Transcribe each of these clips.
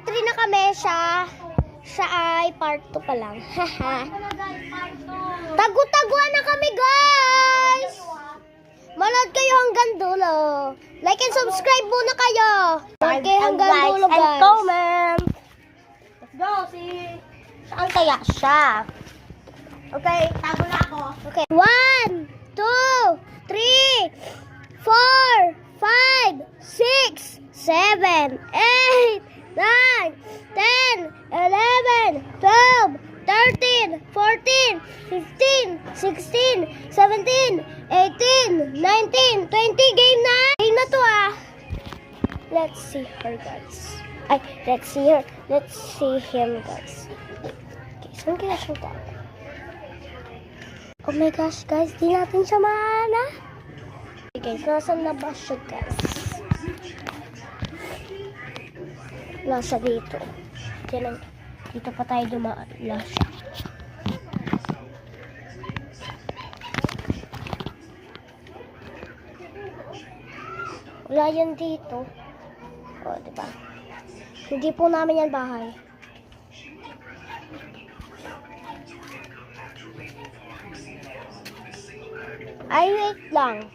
part 3 na kami siya ay part 2 pa lang. Haha. Tagu-taguan na kami, guys. Manood kayo hanggang dulo. Like and subscribe muna kayo. Manood kayo hanggang dulo, guys. And comment. Let's go, saan kaya siya? Okay, tago na ako. Okay. 1, 2, 3, 4, 5, 6, 7, 8, 9, 10, 11, 12, 13, 14, 15, 16, 17, 18, 19, 20. Game na! Game na to ah! Let's see her, guys. Ay, let's see her. Let's see him, guys. Okay, saan kaya siya tayo? Oh my gosh, guys. Di natin siya maana. Okay, guys. Nasaan na ba siya, guys? Nasa dito. Dito pa tayo dumaan. Nasa. Wala yan dito. O, diba? Hindi po namin yan bahay. Ay, wait lang.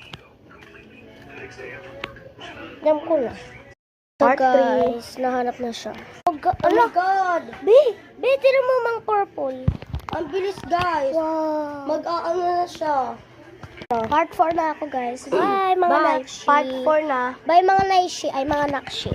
Alam ko na. So Part guys, nahanap na siya. Oh my God! Be, tira mo mang purple. Ang bilis, guys. Wow. Mag-aano na siya. Part 4 na ako, guys. Bye, mga Bye. nakshi. Part 4 na. Bye, mga naishi. Ay, mga nakshi.